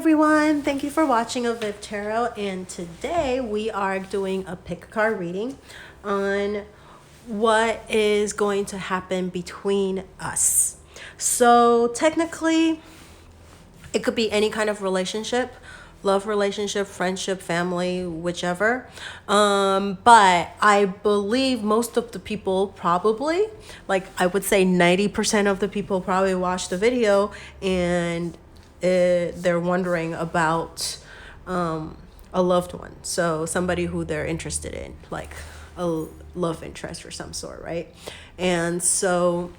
everyone, thank you for watching avivTarot, and today we are doing a pick card reading on what is going to happen between us. So technically it could be any kind of relationship, love relationship, friendship, family, whichever, but I believe most of the people probably, like I would say 90% of the people probably watched the video and they're wondering about a loved one, so somebody who they're interested in, like a love interest or some sort, right? And so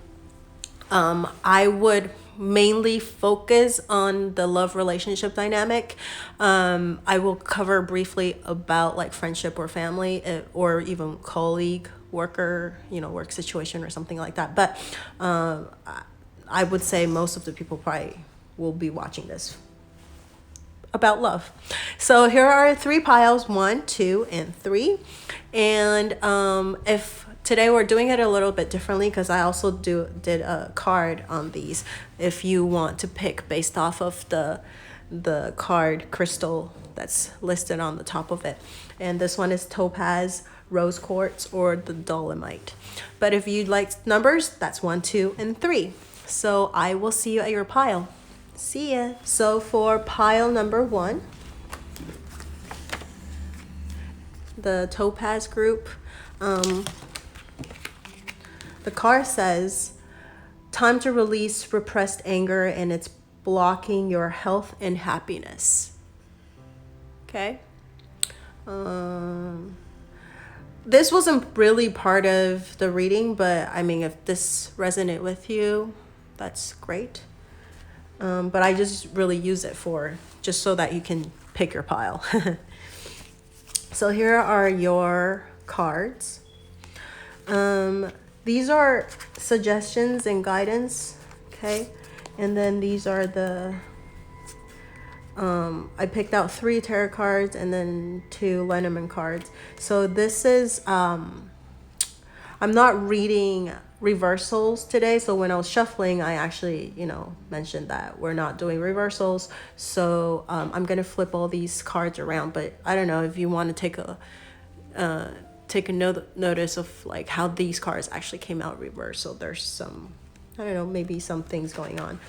I would mainly focus on the love relationship dynamic. I will cover briefly about like friendship or family or even colleague, worker, work situation or something like that, but I would say most of the people probably will be watching this about love. So here are 3 piles, 1, 2, and 3. And if today we're doing it a little bit differently, because I also did a card on these if you want to pick based off of the card crystal that's listed on the top of it. And this one is topaz, rose quartz, or the dolomite. But if you'd like numbers, that's 1, 2, and 3. So I will see you at your pile. See ya. So for pile number 1, the topaz group, the card says, time to release repressed anger and it's blocking your health and happiness. Okay. This wasn't really part of the reading, but I mean, if this resonates with you, that's great. But I just really use it for just so that you can pick your pile. So here are your cards. These are suggestions and guidance, okay? And then these are the I picked out 3 tarot cards and then 2 lenormand cards. So this is I'm not reading reversals today, so when I was shuffling I actually mentioned that we're not doing reversals, so I'm gonna flip all these cards around, but I don't know if you want to take a notice of like how these cards actually came out reversed. So there's some, I don't know, maybe some things going on.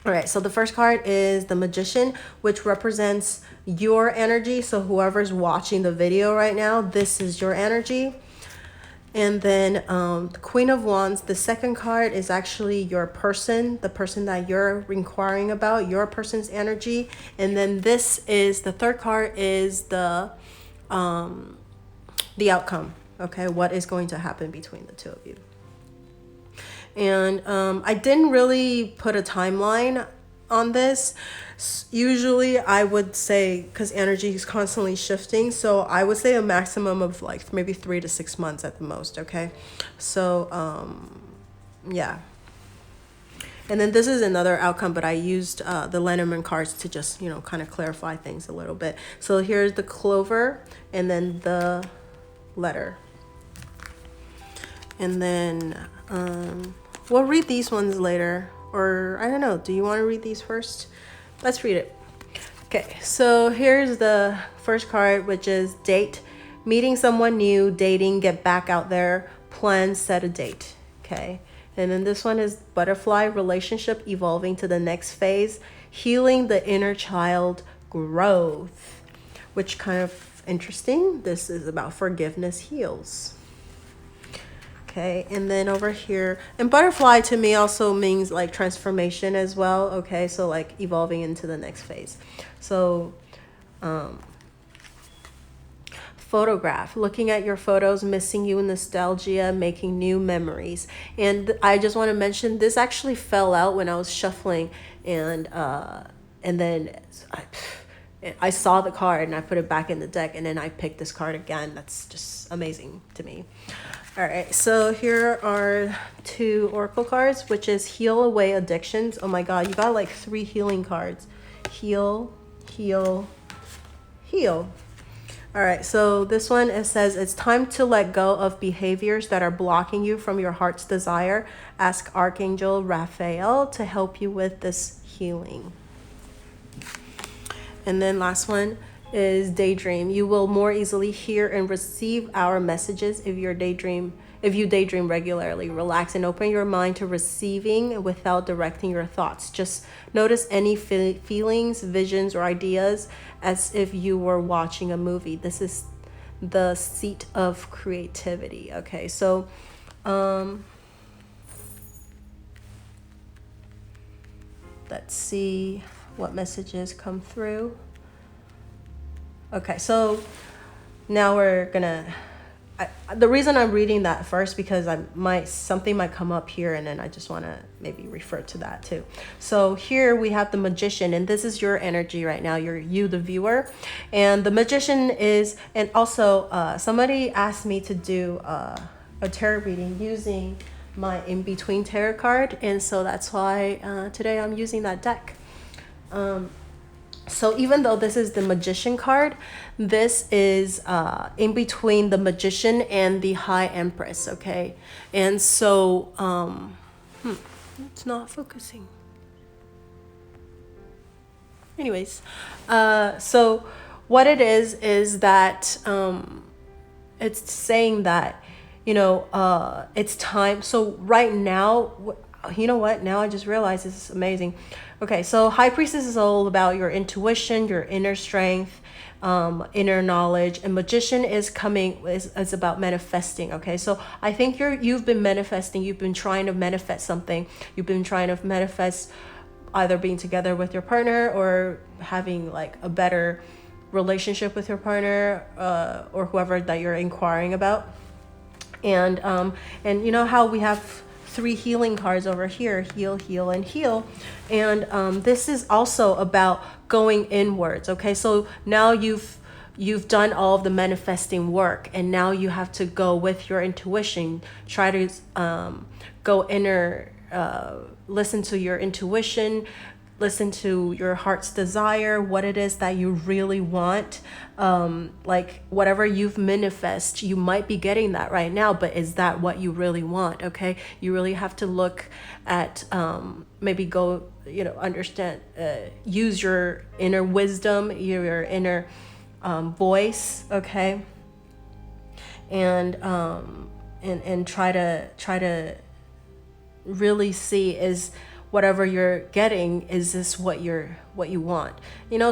All right, so the first card is the Magician, which represents your energy. So whoever's watching the video right now, this is your energy. And then the Queen of Wands, the second card is actually your person, the person that you're inquiring about, your person's energy. And then this is, the third card is the outcome, okay? What is going to happen between the two of you. And I didn't really put a timeline on this. Usually I would say, because energy is constantly shifting, so I would say a maximum of like maybe 3 to 6 months at the most, okay? So yeah. And then this is another outcome, but I used the lenormand cards to just kind of clarify things a little bit. So here's the clover and then the letter, and then we'll read these ones later, or I don't know, do you want to read these first? Let's read it. Okay, so here's the first card, which is date, meeting someone new, dating, get back out there, plan, set a date. Okay, and then this one is butterfly, relationship evolving to the next phase, healing the inner child, growth, which kind of interesting. This is about forgiveness heals. Okay, and then over here, and butterfly to me also means like transformation as well. Okay, so like evolving into the next phase. So photograph, looking at your photos, missing you, nostalgia, making new memories. And I just want to mention, this actually fell out when I was shuffling, and then I saw the card and I put it back in the deck, and then I picked this card again. That's just amazing to me. All right, so here are 2 oracle cards, which is heal away addictions. Oh my God, you got like 3 healing cards. Heal, heal, heal. All right, so this one, it says it's time to let go of behaviors that are blocking you from your heart's desire. Ask Archangel Raphael to help you with this healing. And then last one is daydream. You will more easily hear and receive our messages if you daydream regularly. Relax and open your mind to receiving without directing your thoughts. Just notice any feelings, visions, or ideas as if you were watching a movie. This is the seat of creativity. Okay, so let's see what messages come through. Okay, so now we're gonna, the reason I'm reading that first because something might come up here, and then I just want to maybe refer to that too. So here we have the Magician, and this is your energy right now. You the viewer, and the Magician is, and also somebody asked me to do a tarot reading using my in-between tarot card, and so that's why today I'm using that deck. So even though this is the Magician card, this is in between the Magician and the High Empress, okay? And so, it's not focusing. Anyways, so what it is that it's saying that, it's time. So right now, you know what? Now I just realized this is amazing. Okay, so High Priestess is all about your intuition, your inner strength, inner knowledge, and Magician is about manifesting. Okay, so I think you've been manifesting. You've been trying to manifest something. You've been trying to manifest either being together with your partner or having like a better relationship with your partner or whoever that you're inquiring about. And you know how we have 3 healing cards over here, heal, heal, and heal. And this is also about going inwards. Okay, so now you've done all of the manifesting work, and now you have to go with your intuition. Try to go inner, listen to your intuition, listen to your heart's desire, what it is that you really want. Like whatever you've manifest, you might be getting that right now, but is that what you really want? Okay, you really have to look at maybe go, understand, use your inner wisdom, your inner voice, okay, and try to really see, is whatever you're getting, is this what you want?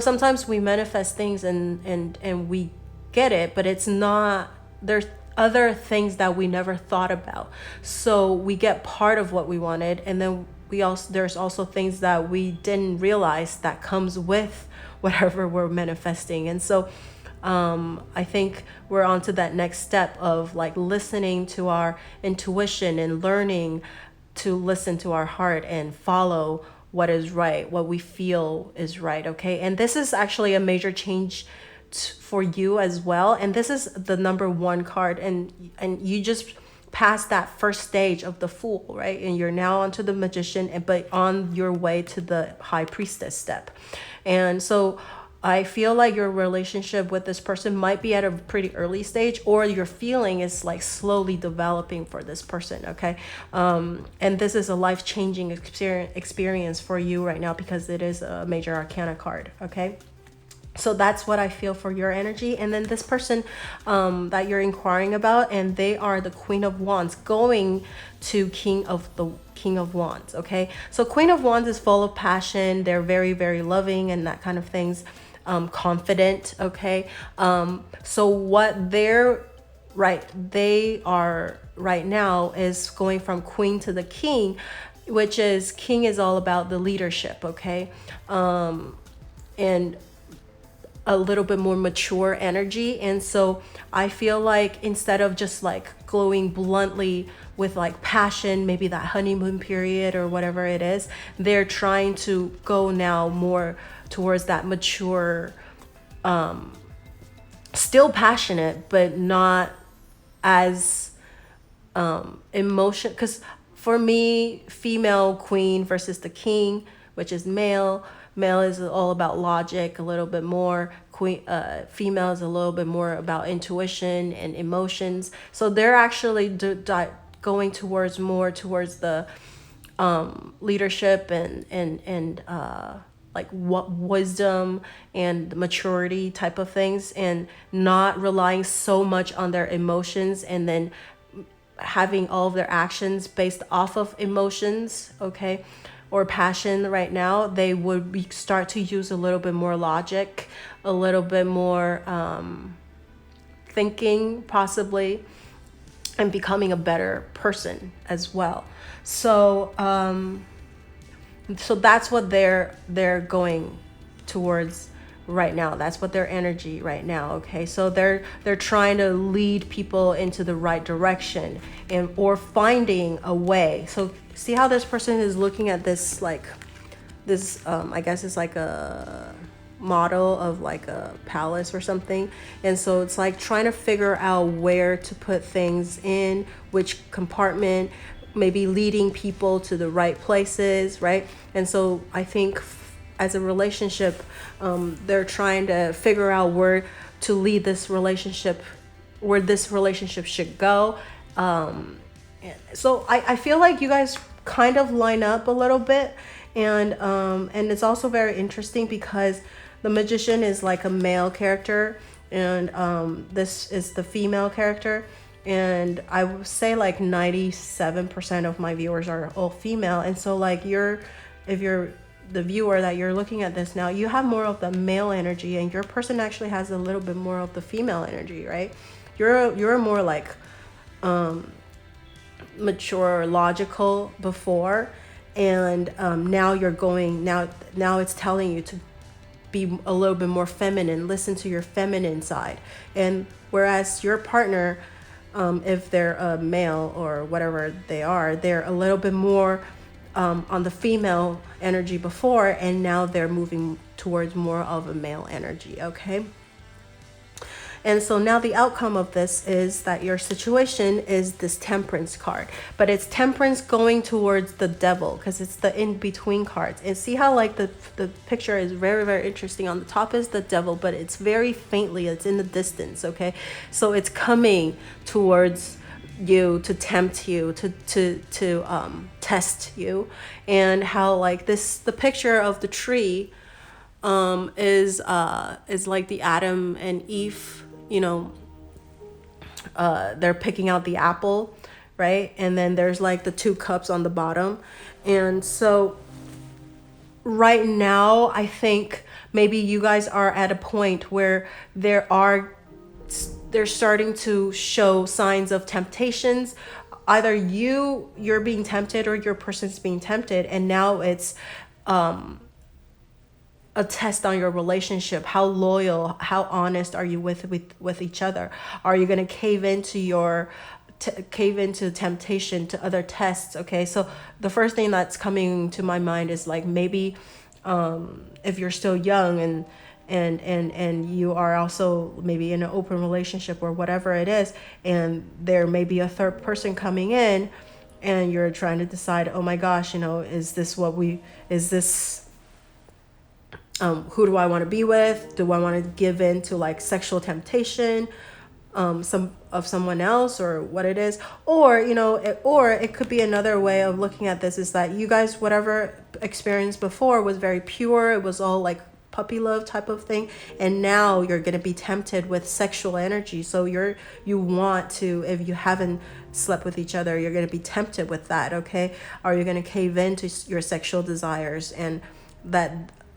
Sometimes we manifest things and we get it, but it's not, there's other things that we never thought about. So we get part of what we wanted, and then there's also things that we didn't realize that comes with whatever we're manifesting. And so I think we're on to that next step of like listening to our intuition and learning to listen to our heart and follow what is right, what we feel is right, okay? And this is actually a major change for you as well. And this is the number 1 card, and you just passed that first stage of the Fool, right? And you're now onto the Magician, but on your way to the High Priestess step. And so I feel like your relationship with this person might be at a pretty early stage, or your feeling is like slowly developing for this person, okay? And this is a life-changing experience for you right now because it is a major arcana card, okay? So that's what I feel for your energy. And then this person that you're inquiring about, and they are the Queen of Wands going to King of Wands, okay? So Queen of Wands is full of passion. They're very, very loving and that kind of things. Confident, okay? So what they are right now is going from Queen to the King, which is, King is all about the leadership, okay? And a little bit more mature energy. And so I feel like instead of just like glowing bluntly with like passion, maybe that honeymoon period or whatever it is, they're trying to go now more towards that mature, still passionate, but not as emotion. Because for me, female queen versus the king, which is male is all about logic a little bit more. Female is a little bit more about intuition and emotions. So they're actually going towards the leadership and like what wisdom and maturity type of things, and not relying so much on their emotions and then having all of their actions based off of emotions, okay, or passion. Right now they would start to use a little bit more logic, a little bit more thinking possibly, and becoming a better person as well. So so that's what they're going towards right now. That's what their energy right now. Okay, so they're trying to lead people into the right direction, and or finding a way. So see how this person is looking at this, like this I guess it's like a model of like a palace or something, and so it's like trying to figure out where to put things in which compartment, maybe leading people to the right places, right? And so I think as a relationship, they're trying to figure out where to lead this relationship, where this relationship should go. So I feel like you guys kind of line up a little bit, and it's also very interesting because the magician is like a male character, and this is the female character. And I would say like 97% of my viewers are all female. And so like if you're the viewer that you're looking at this now, you have more of the male energy, and your person actually has a little bit more of the female energy, right? You're more like mature, logical before, and now you're going, now it's telling you to be a little bit more feminine, listen to your feminine side. And whereas your partner, if they're a male or whatever they are, they're a little bit more on the female energy before, and now they're moving towards more of a male energy, okay? And so now the outcome of this is that your situation is this Temperance card, but it's Temperance going towards the Devil because it's the in-between cards. And see how like the picture is very, very interesting. On the top is the Devil, but it's very faintly, it's in the distance, okay? So it's coming towards you to tempt you, to test you. And how like this, the picture of the tree is like the Adam and Eve, you know, they're picking out the apple, right? And then there's like the 2 cups on the bottom. And so right now, I think maybe you guys are at a point where they're starting to show signs of temptations. Either you're being tempted or your person's being tempted. And now it's a test on your relationship. How loyal, how honest are you with each other? Are you going to cave into temptation, to other tests? Okay, so the first thing that's coming to my mind is like maybe if you're still young and you are also maybe in an open relationship or whatever it is, and there may be a third person coming in, and you're trying to decide, oh my gosh, you know, who do I want to be with? Do I want to give in to like sexual temptation, someone else, or what it is? Or, you know, or it could be another way of looking at this is that you guys, whatever experience before was very pure. It was all like puppy love type of thing. And now you're going to be tempted with sexual energy. So you want to, if you haven't slept with each other, you're going to be tempted with that. Okay. Are you going to cave into your sexual desires and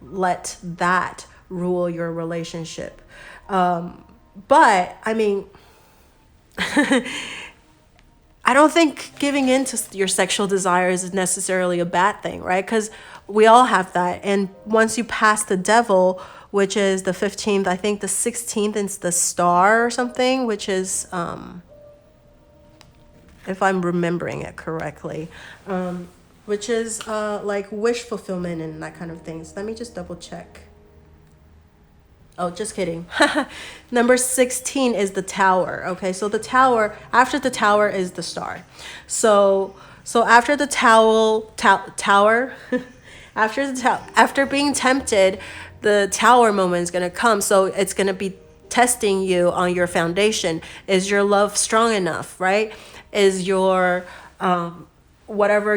let that rule your relationship? But I mean, I don't think giving in to your sexual desires is necessarily a bad thing, right? Because we all have that. And once you pass the Devil, which is the 15th, I think the 16th is the Star or something, which is, if I'm remembering it correctly, which is like wish fulfillment and that kind of things. Let me just double check. Oh, just kidding. Number 16 is the Tower. Okay, so the Tower, after the Tower is the Star. So after the Tower, after being tempted, the Tower moment is going to come. So it's going to be testing you on your foundation. Is your love strong enough, right? Is your whatever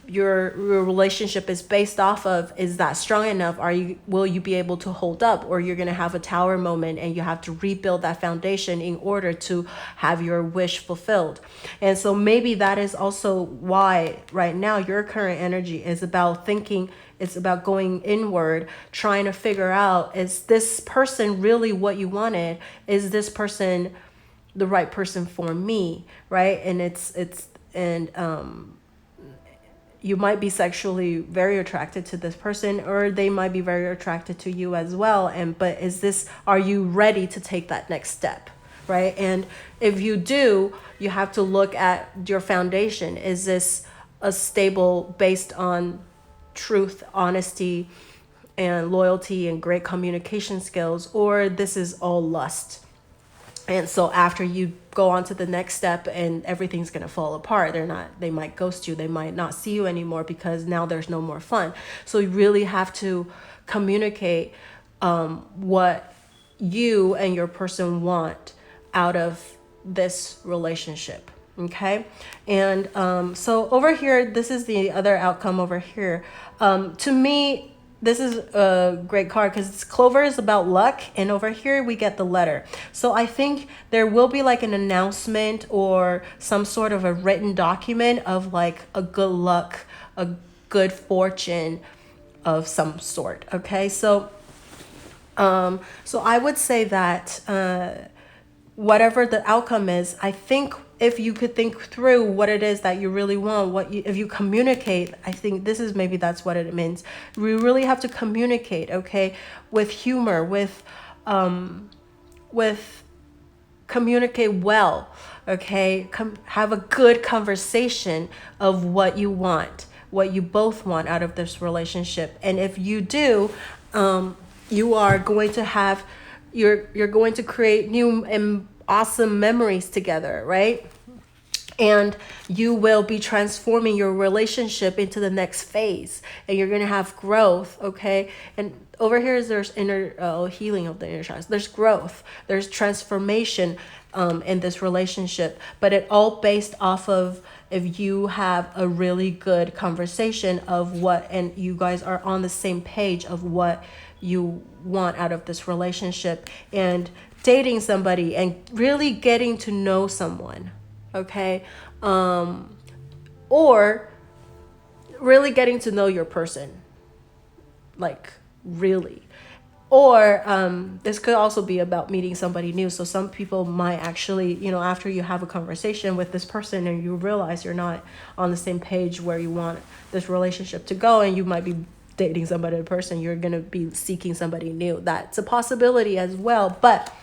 your relationship is based off of, is that strong enough? Will you be able to hold up, or you're going to have a tower moment and you have to rebuild that foundation in order to have your wish fulfilled? And so maybe that is also why right now your current energy is about thinking, it's about going inward, trying to figure out, is this person really what you wanted? Is this person the right person for me? Right? And you might be sexually very attracted to this person, or they might be very attracted to you as well. But are you ready to take that next step? Right? And if you do, you have to look at your foundation. Is this a stable, based on truth, honesty, and loyalty and great communication skills, or this is all lust? And so after you go on to the next step and everything's going to fall apart, they might ghost you. They might not see you anymore because now there's no more fun. So you really have to communicate what you and your person want out of this relationship. Okay. And so over here, this is the other outcome over here. To me, this is a great card because Clover is about luck, and over here we get the letter. So I think there will be like an announcement or some sort of a written document of like a good luck, a good fortune of some sort. Okay, so I would say that whatever the outcome is, I think if you could think through what it is that you really want, if you communicate, I think that's what it means. We really have to communicate, okay, with humor, with communicate well, okay, have a good conversation of what you want, what you both want out of this relationship. And if you do, you are going to have, you're going to create new and awesome memories together, right? And you will be transforming your relationship into the next phase, and you're going to have growth, okay? And over here there's inner healing of the inner child. There's growth, there's transformation in this relationship, but it all based off of if you have a really good conversation of what, and you guys are on the same page of what you want out of this relationship, and dating somebody and really getting to know someone, okay? Or really getting to know your person, like really. Or this could also be about meeting somebody new. So some people might actually, after you have a conversation with this person and you realize you're not on the same page where you want this relationship to go, and you might be dating somebody in person, you're going to be seeking somebody new. That's a possibility as well. But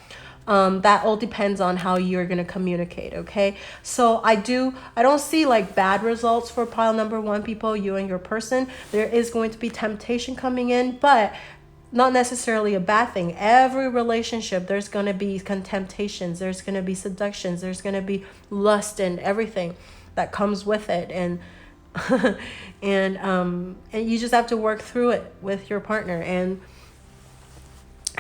that all depends on how you're going to communicate. Okay. So I don't see like bad results for pile number 1 people, you and your person. There is going to be temptation coming in, but not necessarily a bad thing. Every relationship, there's going to be temptations. There's going to be seductions. There's going to be lust and everything that comes with it. And and you just have to work through it with your partner, and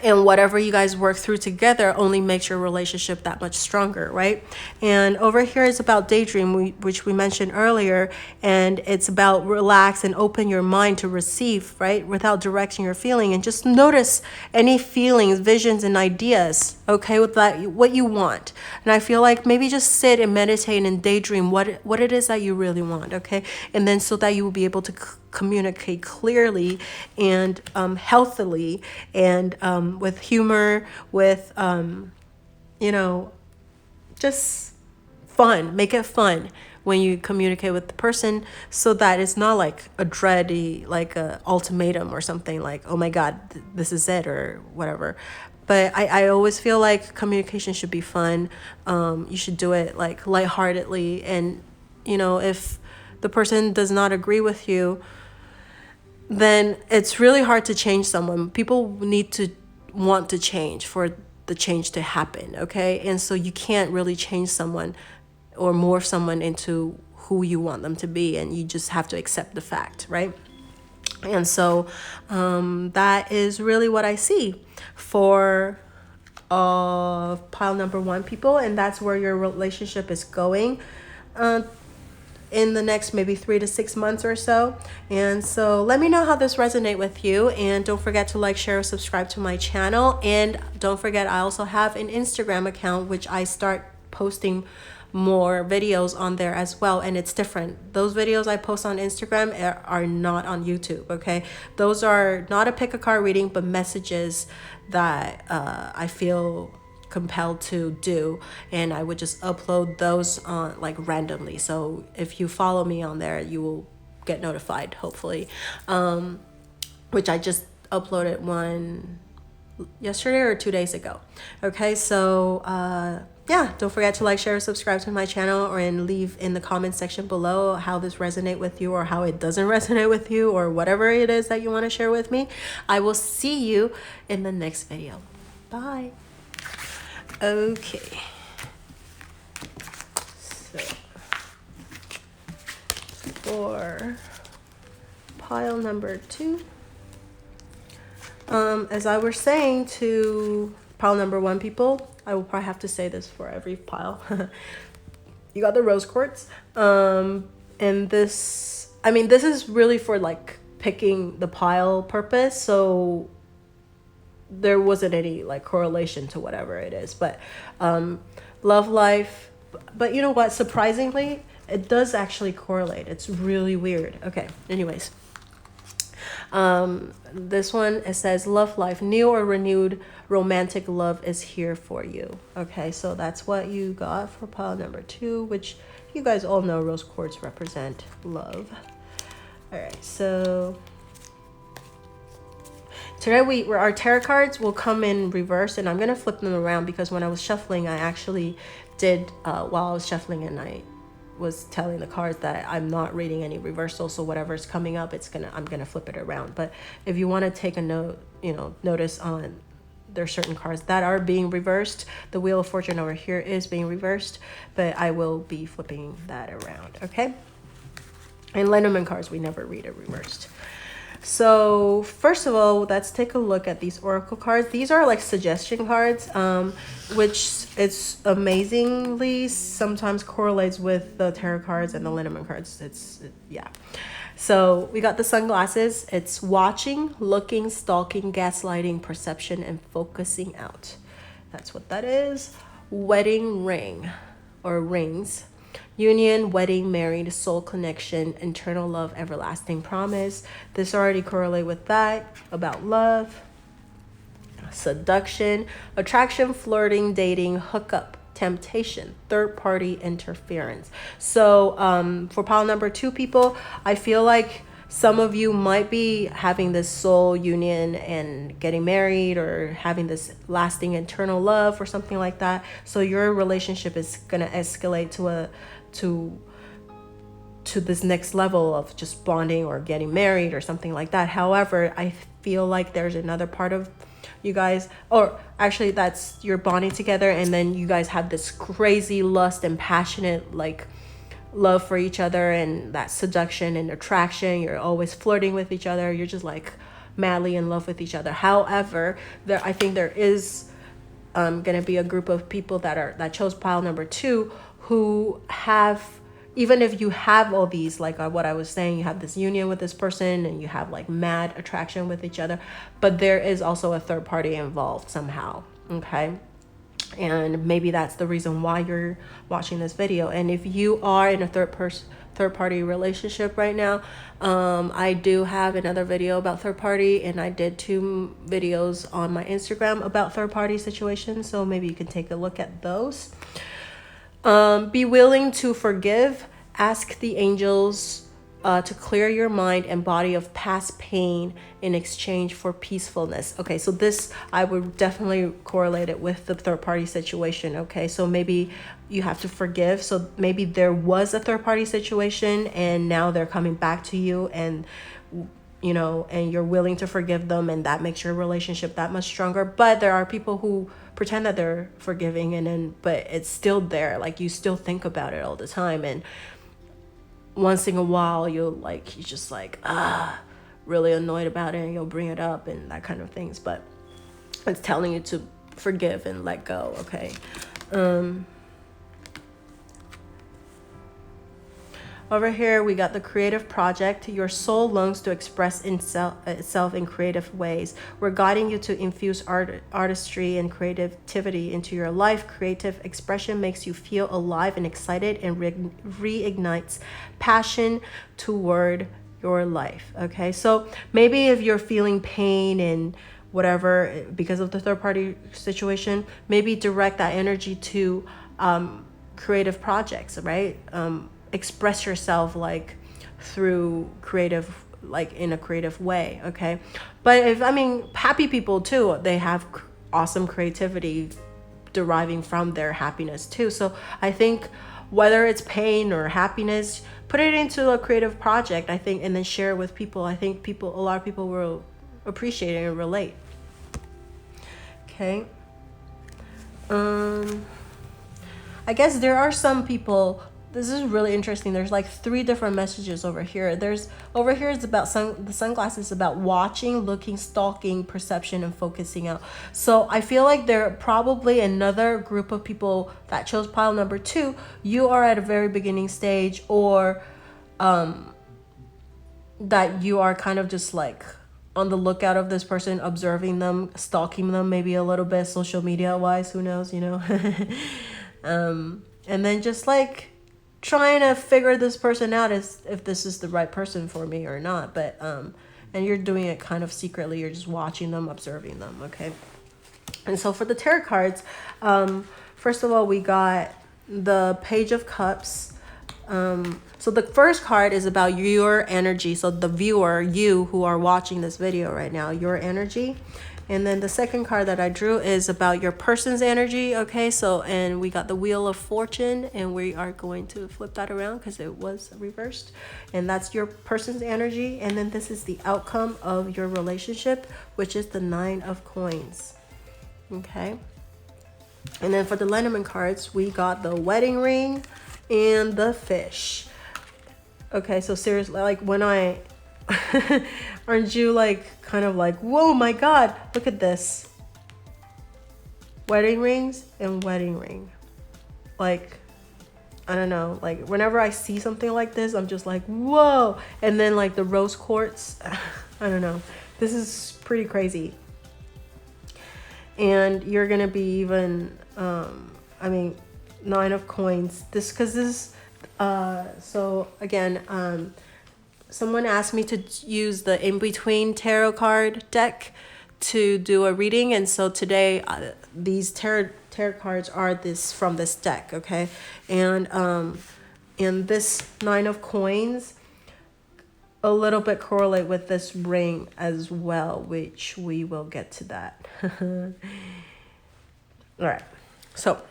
whatever you guys work through together only makes your relationship that much stronger, right? And over here is about daydream, which we mentioned earlier, and it's about relax and open your mind to receive, right, without directing your feeling, and just notice any feelings, visions, and ideas, okay, with that, what you want. And I feel like maybe just sit and meditate and daydream what it is that you really want, okay? And then so that you will be able to communicate clearly and healthily, and with humor, with just fun. Make it fun when you communicate with the person, so that it's not like a dready, like a ultimatum or something, like, oh my God, this is it, or whatever. But I always feel like communication should be fun. You should do it like lightheartedly, and if the person does not agree with you, then it's really hard to change someone. People need to want to change for the change to happen, okay? And so you can't really change someone or morph someone into who you want them to be, and you just have to accept the fact, right? And so that is really what I see for pile number 1 people, and that's where your relationship is going. in the next maybe 3 to 6 months or so. And so let me know how this resonates with you, and don't forget to like, share, subscribe to my channel. And don't forget, I also have an Instagram account which I start posting more videos on there as well, and it's different. Those videos I post on Instagram are not on YouTube. Okay, those are not a pick a card reading, but messages that I feel compelled to do, and I would just upload those on like randomly. So if you follow me on there, you will get notified, hopefully. Which I just uploaded one yesterday or 2 days ago. Okay, so yeah, don't forget to like, share, subscribe to my channel, and leave in the comment section below how this resonate with you, or how it doesn't resonate with you, or whatever it is that you want to share with me. I will see you in the next video. Bye. Okay. So for pile number 2, as I was saying to pile number 1 people, I will probably have to say this for every pile. You got the rose quartz. And this, I mean, this is really for like picking the pile purpose. So there wasn't any like correlation to whatever it is, but love life. But you know what? Surprisingly, it does actually correlate. It's really weird. Okay. Anyways. This one, it says love life, new or renewed romantic love is here for you. Okay, so that's what you got for pile number 2, which you guys all know rose quartz represent love. All right, so today our tarot cards will come in reverse, and I'm gonna flip them around because when I was shuffling, I actually did while I was shuffling, and I was telling the cards that I'm not reading any reversal, so whatever's coming up, I'm gonna flip it around. But if you want to take a notice on, there's certain cards that are being reversed. The Wheel of Fortune over here is being reversed, but I will be flipping that around. Okay, and Lenormand cards, we never read it reversed. So first of all, let's take a look at these oracle cards. These are like suggestion cards, which it's amazingly sometimes correlates with the tarot cards and the Lenormand cards. Yeah. So we got the sunglasses. It's watching, looking, stalking, gaslighting, perception, and focusing out. That's what that is. Wedding ring or rings. Union, wedding, married, soul connection, eternal love, everlasting promise. This already correlate with that, about love. Seduction, attraction, flirting, dating, hookup, temptation, third party interference. So for pile number 2 people, I feel like some of you might be having this soul union and getting married, or having this lasting eternal love or something like that. So your relationship is going to escalate to this next level of just bonding or getting married or something like that. However, I feel like there's another part of you guys, or actually that's you're bonding together, and then you guys have this crazy lust and passionate like love for each other, and that seduction and attraction. You're always flirting with each other. You're just like madly in love with each other. However, I think there is gonna be a group of people that chose pile number 2 who have, even if you have all these, like what I was saying, you have this union with this person and you have like mad attraction with each other, but there is also a third party involved somehow. Okay. And maybe that's the reason why you're watching this video. And if you are in a third party relationship right now, I do have another video about third party, and I did 2 videos on my Instagram about third party situations, so maybe you can take a look at those. Be willing to forgive. Ask the angels to clear your mind and body of past pain in exchange for peacefulness. Okay, so this, I would definitely correlate it with the third party situation. Okay, so maybe you have to forgive. So maybe there was a third party situation and now they're coming back to you, and and you're willing to forgive them, and that makes your relationship that much stronger. But there are people who pretend that they're forgiving, but it's still there. Like, you still think about it all the time, and once in a while you're just like really annoyed about it, and you'll bring it up and that kind of things. But it's telling you to forgive and let go. Okay. Over here, we got the creative project. Your soul longs to express itself in creative ways. We're guiding you to infuse artistry and creativity into your life. Creative expression makes you feel alive and excited and reignites passion toward your life. Okay, so maybe if you're feeling pain and whatever because of the third party situation, maybe direct that energy to creative projects, right? Express yourself like through creative, like in a creative way. Okay, but if happy people too, they have awesome creativity deriving from their happiness too. So I think whether it's pain or happiness, put it into a creative project, I think, and then share it with people. I think a lot of people will appreciate it and relate. Okay. I guess there are some people, this is really interesting. There's like 3 different messages over here. Over here is about the sunglasses, about watching, looking, stalking, perception, and focusing out. So I feel like there are probably another group of people that chose pile number 2. You are at a very beginning stage, or that you are kind of just like on the lookout of this person, observing them, stalking them, maybe a little bit social media wise, who knows, and then just like trying to figure this person out as if this is the right person for me or not. But and you're doing it kind of secretly. You're just watching them, observing them. Okay. And so for the tarot cards, first of all, we got the Page of Cups. So the first card is about your energy. So the viewer, you who are watching this video right now, your energy. And then the second card that I drew is about your person's energy. Okay, so, and we got the Wheel of Fortune, and we are going to flip that around because it was reversed. And that's your person's energy. And then this is the outcome of your relationship, which is the 9 of Coins. Okay. And then for the Lenormand cards, we got the wedding ring and the fish. Okay, so seriously, like when I aren't you like kind of like, whoa, my God, look at this. Wedding rings and wedding ring. Like, I don't know, like whenever I see something like this, I'm just like, whoa. And then like the rose quartz, I don't know. This is pretty crazy. And you're gonna be even, 9 of Coins. So again, someone asked me to use the in-between tarot card deck to do a reading, and so today these tarot cards are from this deck. Okay, and this 9 of Coins a little bit correlate with this ring as well, which we will get to that. All right, so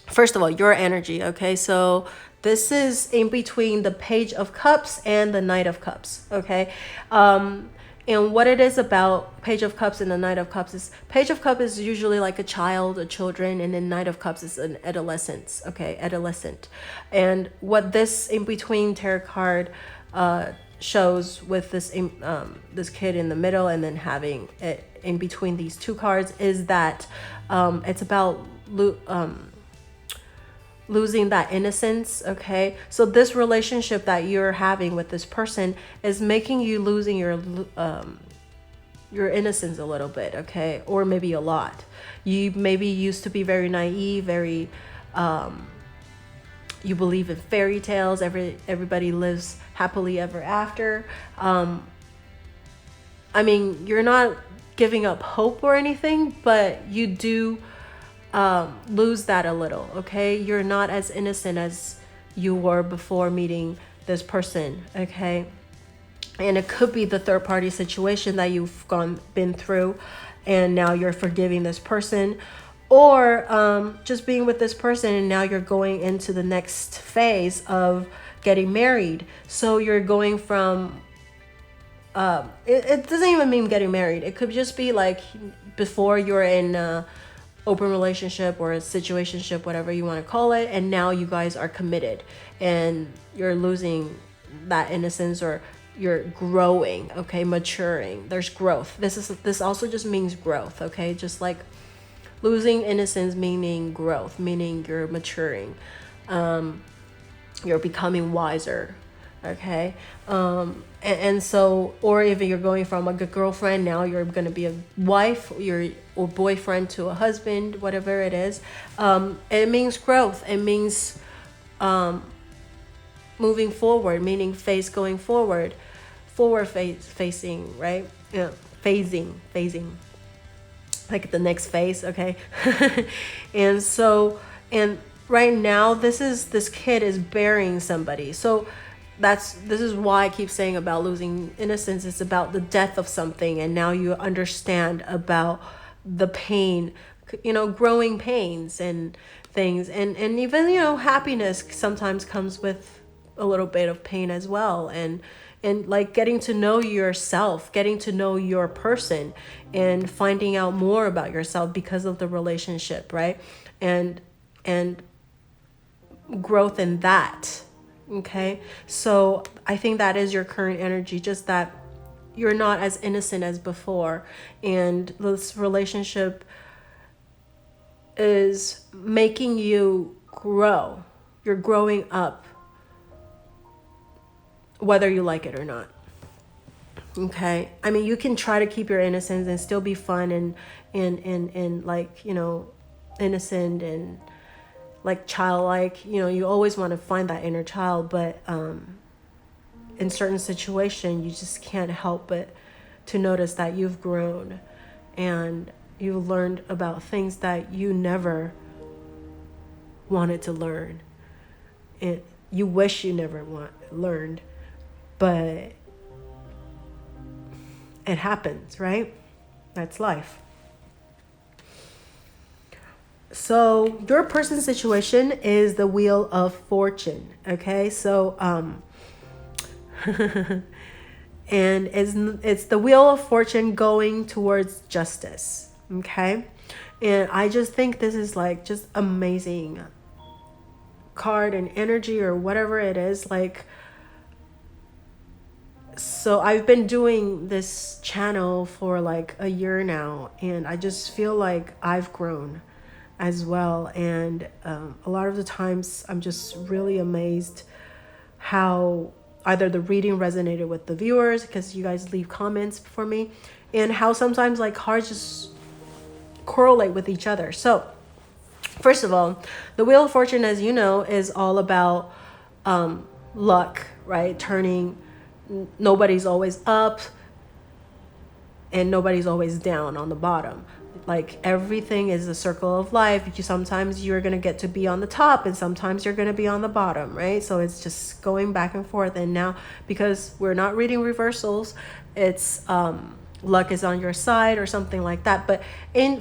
first of all, your energy. Okay, so this is in between the Page of Cups and the Knight of Cups. Okay, and what it is about Page of Cups and the Knight of Cups is, Page of Cups is usually like a child, a children, and then Knight of Cups is an adolescent. Okay, adolescent. And what this in between tarot card shows with this this kid in the middle, and then having it in between these 2 cards, is that it's about losing that innocence. Okay, so this relationship that you're having with this person is making you losing your innocence a little bit. Okay, or maybe a lot. You maybe used to be very naive, very you believe in fairy tales, everybody lives happily ever after. You're not giving up hope or anything, but you do lose that a little. Okay, you're not as innocent as you were before meeting this person. Okay, and it could be the third party situation that you've been through, and now you're forgiving this person, or just being with this person and now you're going into the next phase of getting married. So you're going from it doesn't even mean getting married. It could just be like before you're in open relationship or a situationship, whatever you want to call it, and now you guys are committed and you're losing that innocence, or you're growing. Okay, maturing. There's growth. This also just means growth. Okay, just like losing innocence meaning growth, meaning you're maturing, you're becoming wiser. Okay. And so, or if you're going from like a girlfriend, now you're going to be a wife, or boyfriend to a husband, whatever it is. It means growth. It means moving forward, meaning going forward, facing, right? Yeah, phasing, like the next phase. Okay. And so, and right now, this kid is burying somebody. So this is why I keep saying about losing innocence. It's about the death of something, and now you understand about the pain, growing pains and things, and even happiness sometimes comes with a little bit of pain as well, and like getting to know yourself, getting to know your person, and finding out more about yourself because of the relationship, right? And growth in that. Okay, so I think that is your current energy, just that you're not as innocent as before, and this relationship is making you grow. You're growing up, whether you like it or not. Okay, I mean, you can try to keep your innocence and still be fun and like, innocent and like childlike. You always want to find that inner child, but in certain situations you just can't help but to notice that you've grown and you learned about things that you never wanted to learn. You wish you never learned, but it happens, right? That's life. So your person's situation is the Wheel of Fortune. Okay, so and it's the Wheel of Fortune going towards justice. Okay, and I just think this is like just amazing card and energy, or whatever it is. Like, so I've been doing this channel for like a year now, and I just feel like I've grown as well. And a lot of the times I'm just really amazed how either the reading resonated with the viewers, because you guys leave comments for me, and how sometimes like cards just correlate with each other. So first of all, the Wheel of Fortune, as you know, is all about luck, right? Turning, nobody's always up and nobody's always down on the bottom. Like, everything is a circle of life. Sometimes you're going to get to be on the top, and sometimes you're going to be on the bottom, right? So it's just going back and forth. And now, because we're not reading reversals, it's luck is on your side or something like that. But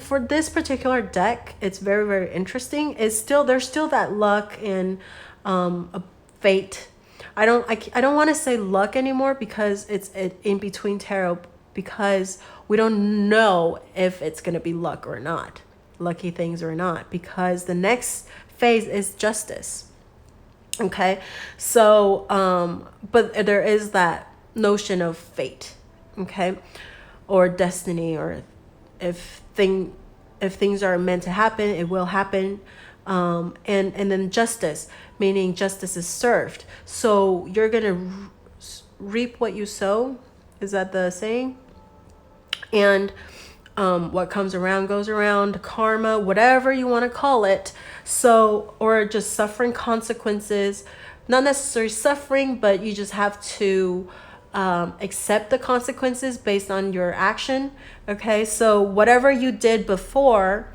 for this particular deck, it's very, very interesting. There's still that luck and a fate. I don't want to say luck anymore, because it's in between tarot, because we don't know if it's going to be luck or not, lucky things or not, because the next phase is justice. Okay, so but there is that notion of fate, okay, or destiny, or if things are meant to happen, it will happen. And then justice, meaning justice is served. So you're gonna reap what you sow. Is that the saying? And what comes around goes around, karma, whatever you want to call it. So, or just suffering consequences, not necessarily suffering, but you just have to accept the consequences based on your action. Okay, so whatever you did before,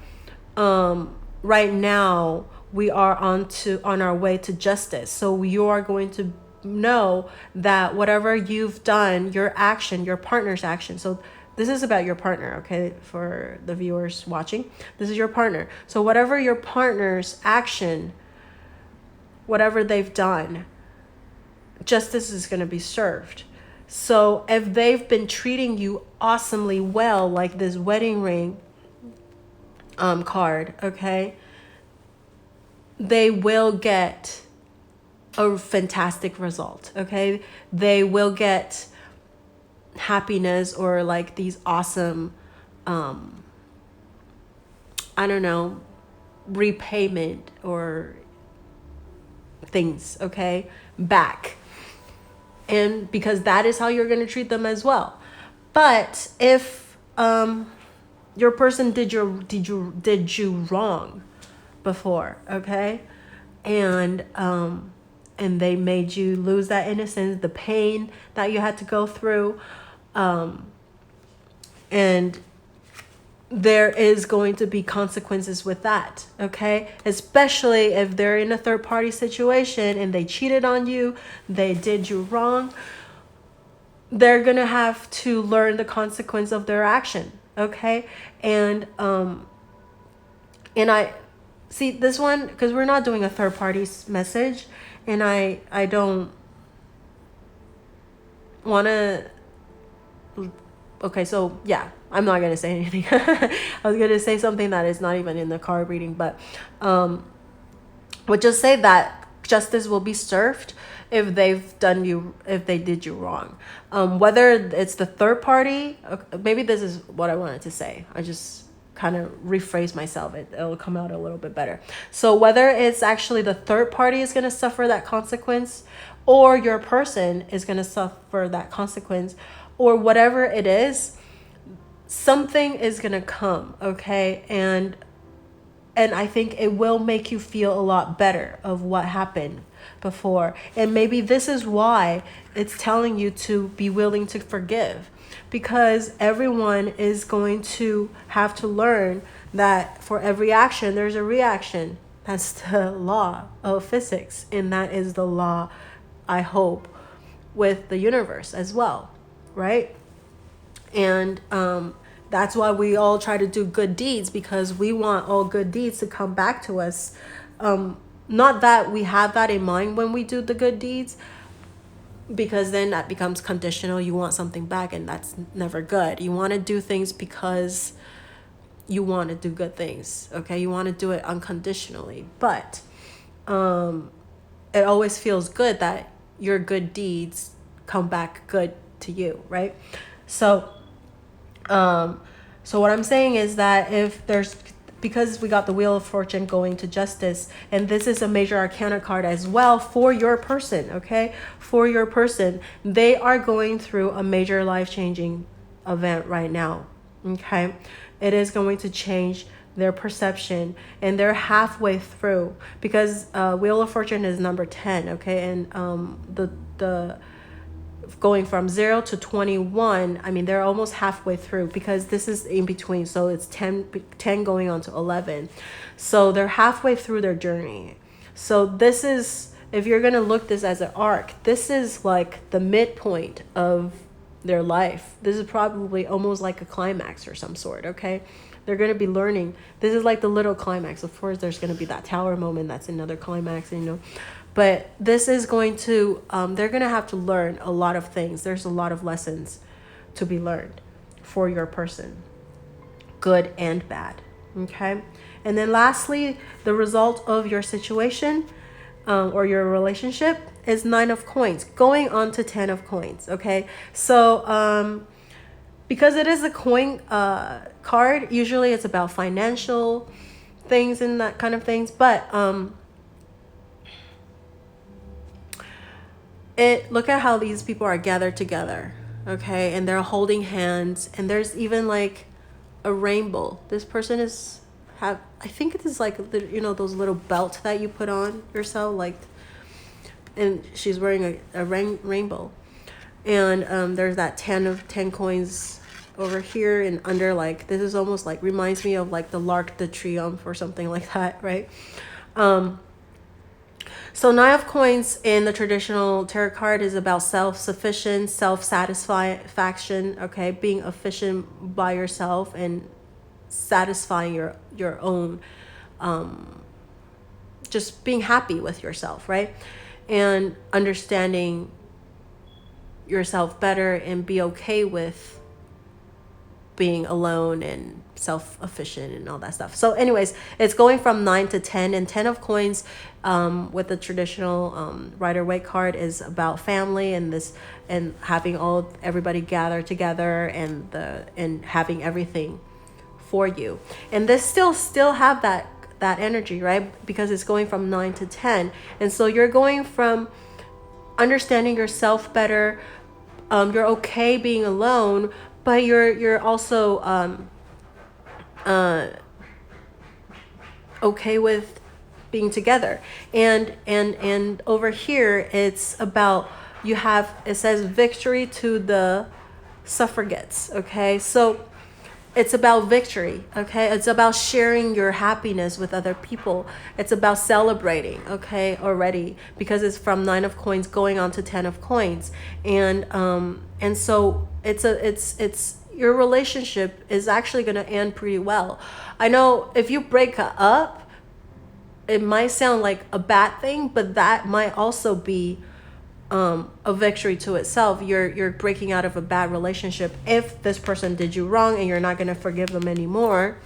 right now we are on our way to justice. So you are going to know that whatever you've done, your action, your partner's action. So this is about your partner, okay? For the viewers watching, this is your partner. So whatever your partner's action, whatever they've done, justice is going to be served. So if they've been treating you awesomely well, like this wedding ring card, okay, they will get a fantastic result, okay? They will get happiness, or like these awesome repayment or things, okay, back. and because that is how you're going to treat them as well. But if your person did you wrong before, okay, and they made you lose that innocence, the pain that you had to go through, and there is going to be consequences with that, okay? Especially if they're in a third party situation and they cheated on you, they did you wrong, they're gonna have to learn the consequence of their action, okay? And I see this one, because we're not doing a third party message, and I don't want to. Okay, so yeah, I'm not going to say anything. I was going to say something that is not even in the card reading, but would just say that justice will be served if they did you wrong. Whether it's the third party, maybe this is what I wanted to say. I just kind of rephrase myself. It'll come out a little bit better. So whether it's actually the third party is going to suffer that consequence, or your person is going to suffer that consequence, or whatever it is, something is going to come, okay? And I think it will make you feel a lot better of what happened before. And maybe this is why it's telling you to be willing to forgive, because everyone is going to have to learn that for every action, there's a reaction. That's the law of physics. And that is the law, I hope, with the universe as well. Right? And that's why we all try to do good deeds, because we want all good deeds to come back to us. Not that we have that in mind when we do the good deeds, because then that becomes conditional. You want something back, and that's never good. You want to do things because you want to do good things, okay? You want to do it unconditionally, but it always feels good that your good deeds come back good to you, right? So what I'm saying is that because we got the Wheel of Fortune going to justice, and this is a major arcana card as well for your person, okay? For your person, they are going through a major life-changing event right now, okay? It is going to change their perception, and they're halfway through, because Wheel of Fortune is number 10, okay? And the going from 0 to 21, I mean, they're almost halfway through, because this is in between. So it's 10 going on to 11. So they're halfway through their journey. So this is, if you're going to look this as an arc, this is like the midpoint of their life. This is probably almost like a climax or some sort, okay? They're going to be learning. This is like the little climax. Of course, there's going to be that tower moment. That's another climax, you know. But this is going to, they're going to have to learn a lot of things. There's a lot of lessons to be learned for your person, good and bad, okay? And then lastly, the result of your situation or your relationship is 9 of coins, going on to 10 of coins, okay? So because it is a coin card, usually it's about financial things and that kind of things, but look at how these people are gathered together, okay? And they're holding hands, and there's even like a rainbow. This person I think it is like, you know, those little belts that you put on yourself, like, and she's wearing a rainbow. And there's that 10 coins over here, and under, like, this is almost like, reminds me of like the L'Arc de Triomphe or something like that, right? So 9 of coins in the traditional tarot card is about self-sufficient, self-satisfaction, okay? Being efficient by yourself and satisfying your own, just being happy with yourself, right? And understanding yourself better, and be okay with being alone and self-efficient and all that stuff. So anyways, it's going from 9 to 10, and 10 of coins with the traditional Rider-Waite card is about family, and having everybody gather together, and having everything for you. And this still have that energy, right? Because it's going from 9 to 10. And so you're going from understanding yourself better. You're okay being alone, but you're also okay with being together. And over here it's about, it says victory to the suffragettes. Okay, so it's about victory. Okay, it's about sharing your happiness with other people. It's about celebrating. Okay, already, because it's from 9 of coins going on to 10 of coins. And so it's your relationship is actually going to end pretty well. I know if you break up, it might sound like a bad thing, but that might also be a victory to itself. You're breaking out of a bad relationship if this person did you wrong and you're not going to forgive them anymore,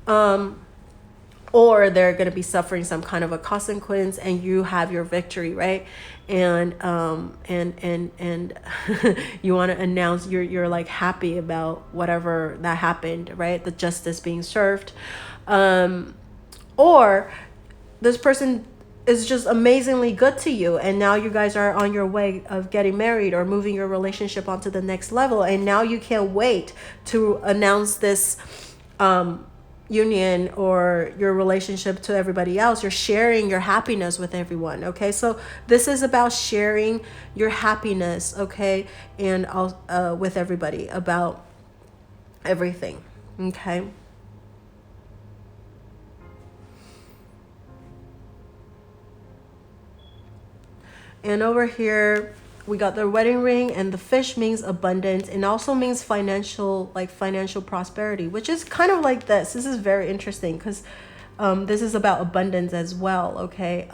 or they're going to be suffering some kind of a consequence, and you have your victory, right? And you want to announce you're like happy about whatever that happened, right? The justice being served, or this person is just amazingly good to you, and now you guys are on your way of getting married or moving your relationship onto the next level, and now you can't wait to announce this union or your relationship to everybody else. You're sharing your happiness with everyone. Okay, so this is about sharing your happiness, okay, and with everybody about everything. Okay. And over here, we got the wedding ring, and the fish means abundance, and also means financial prosperity, which is kind of like this. This is very interesting because this is about abundance as well, okay?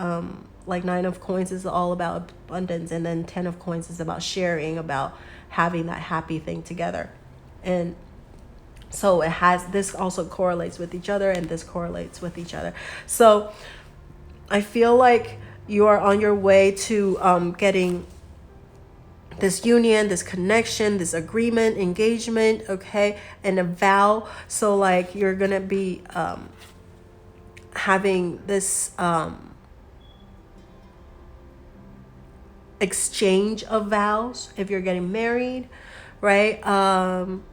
Like 9 of coins is all about abundance, and then 10 of coins is about sharing, about having that happy thing together. And so this also correlates with each other, and this correlates with each other. So I feel like you are on your way to getting this union, this connection, this agreement, engagement, okay, and a vow. So like you're gonna be having this exchange of vows if you're getting married, right? And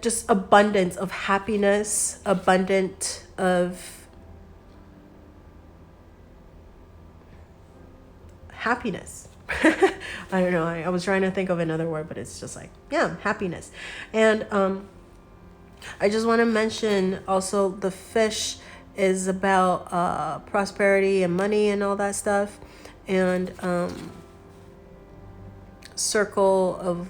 just abundance of happiness, abundant of happiness. I don't know. I was trying to think of another word, but it's just like, yeah, happiness. And I just want to mention also the fish is about prosperity and money and all that stuff. And circle of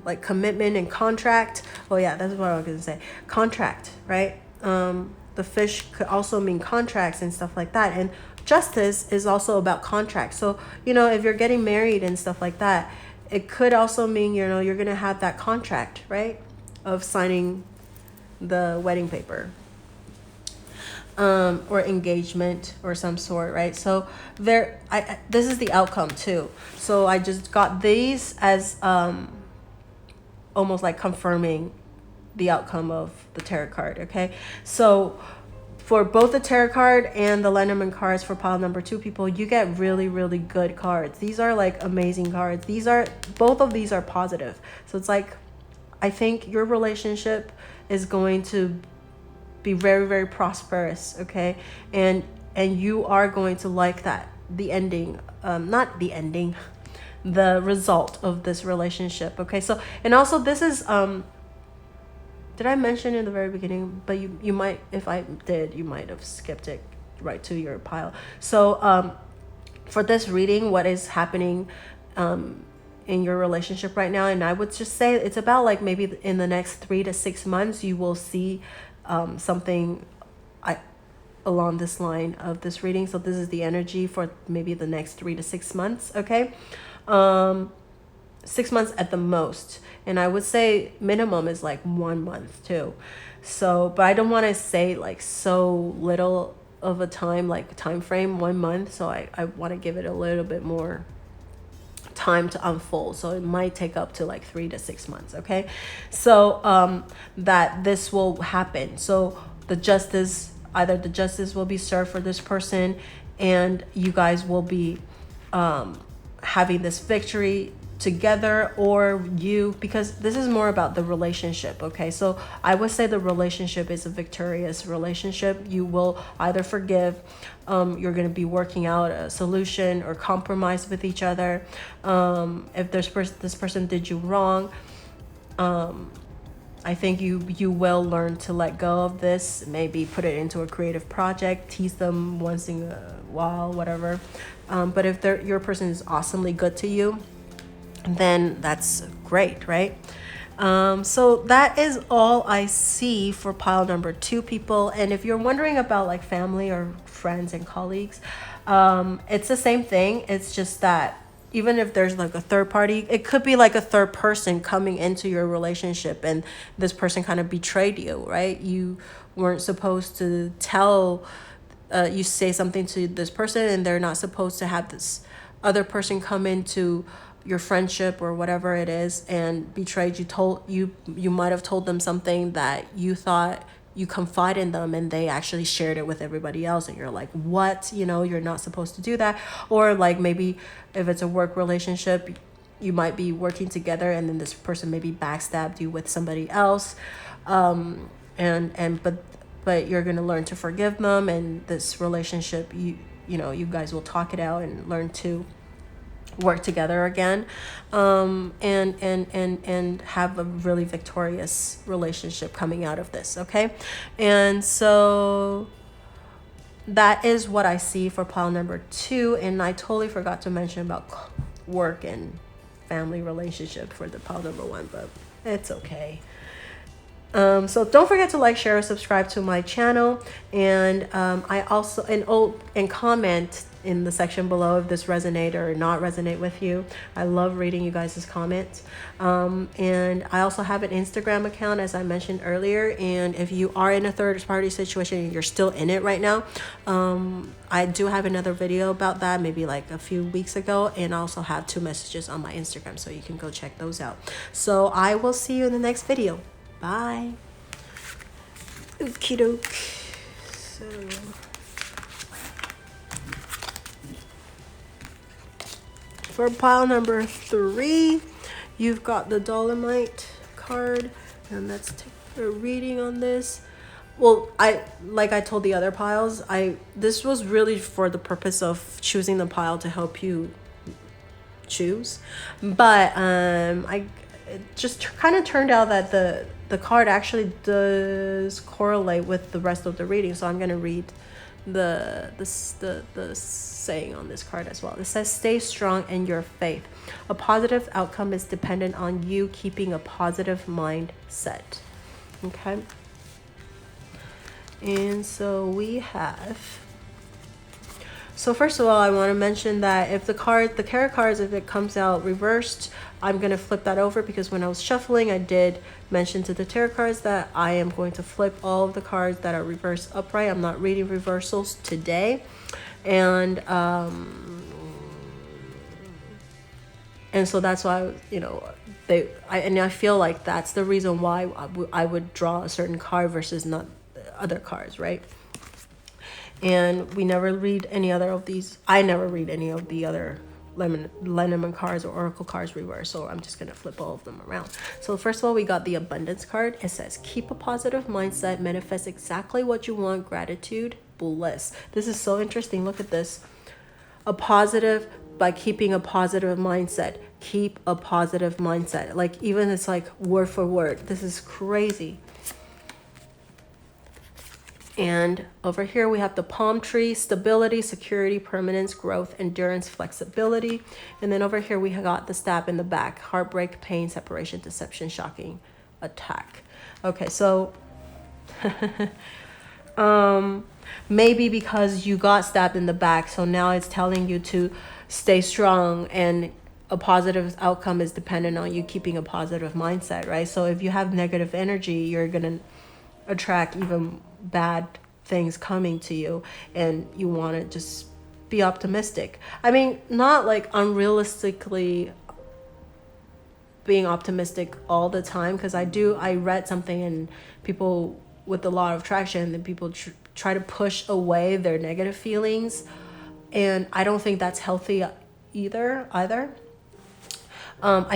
like commitment and contract. Oh yeah, that's what I was going to say. Contract, right? The fish could also mean contracts and stuff like that. And justice is also about contracts. So, if you're getting married and stuff like that, it could also mean, you're going to have that contract, right? Of signing the wedding paper. Or engagement or some sort, right? So this is the outcome too. So I just got these as almost like confirming the outcome of the tarot card, okay? So for both the tarot card and the Lenormand cards for pile number 2 people, you get really, really good cards. These are like amazing cards. Both of these are positive. So it's like, I think your relationship is going to be very, very prosperous, okay? And you are going to like that. The ending, not the ending, the result of this relationship, okay? So, and also this is, did I mention in the very beginning? But you might, if I did, you might have skipped it right to your pile. So for this reading, what is happening in your relationship right now? And I would just say it's about like maybe in the next 3 to 6 months, you will see something along this line of this reading. So this is the energy for maybe the next 3 to 6 months, okay? 6 months at the most, and I would say minimum is like 1 month too. So, but I don't want to say like so little of a time, like time frame, 1 month. So I want to give it a little bit more time to unfold. So it might take up to like 3 to 6 months, okay? So that this will happen. So either the justice will be served for this person, and you guys will be having this victory together, or you, because this is more about the relationship. Okay, so I would say the relationship is a victorious relationship. You will either forgive, you're going to be working out a solution or compromise with each other. If this person did you wrong, I think you will learn to let go of this, maybe put it into a creative project, tease them once in a while, whatever. But if your person is awesomely good to you, then that's great, right? So that is all I see for pile number 2, people. And if you're wondering about like family or friends and colleagues, it's the same thing. It's just that even if there's like a third party, it could be like a third person coming into your relationship, and this person kind of betrayed you, right? You weren't supposed to tell, you say something to this person, and they're not supposed to have this other person come into your friendship or whatever it is and betrayed you. You might have told them something that you thought you confide in them, and they actually shared it with everybody else, and you're like, what? You're not supposed to do that. Or like maybe if it's a work relationship, you might be working together, and then this person maybe backstabbed you with somebody else, but you're going to learn to forgive them, and this relationship, you guys will talk it out and learn to work together again, and have a really victorious relationship coming out of this. Okay, and so that is what I see for pile number 2. And I totally forgot to mention about work and family relationship for the pile number 1, but it's okay. So don't forget to like, share, or subscribe to my channel, and I also and comment in the section below if this resonate or not resonate with you. I love reading you guys' comments. And I also have an Instagram account, as I mentioned earlier, and if you are in a third party situation and you're still in it right now, I do have another video about that, maybe like a few weeks ago, and I also have 2 messages on my Instagram, so you can go check those out. So I will see you in the next video. Bye. Okie doke. So for pile number 3, you've got the Dolomite card, and let's take a reading on this. Well, I told the other piles, this was really for the purpose of choosing the pile to help you choose, but it just kind of turned out that the card actually does correlate with the rest of the reading, so I'm going to read the saying on this card as well. It says, stay strong in your faith. A positive outcome is dependent on you keeping a positive mindset. Okay, and so we have, so first of all, I want to mention that if the tarot cards, if it comes out reversed, I'm going to flip that over, because when I was shuffling, I did mention to the tarot cards that I am going to flip all of the cards that are reversed upright. I'm not reading reversals today. And so that's why, I feel like that's the reason why I would draw a certain card versus not other cards, right? And we never read any other of these. I never read any of the other Lenormand cards or Oracle cards reverse, so I'm just going to flip all of them around. So first of all, we got the Abundance card. It says, keep a positive mindset, manifest exactly what you want, gratitude, bliss. This is so interesting. Look at this. By keeping a positive mindset. Keep a positive mindset. Like, even it's like word for word. This is crazy. And over here we have the palm tree, stability, security, permanence, growth, endurance, flexibility. And then over here we got the stab in the back, heartbreak, pain, separation, deception, shocking, attack. Okay, so maybe because you got stabbed in the back, so now it's telling you to stay strong, and a positive outcome is dependent on you keeping a positive mindset, right? So if you have negative energy, you're gonna attract even bad things coming to you, and you want to just be optimistic. I mean, not like unrealistically being optimistic all the time, because I read something, and people with a lot of traction, and people try to push away their negative feelings And I don't think that's healthy either. I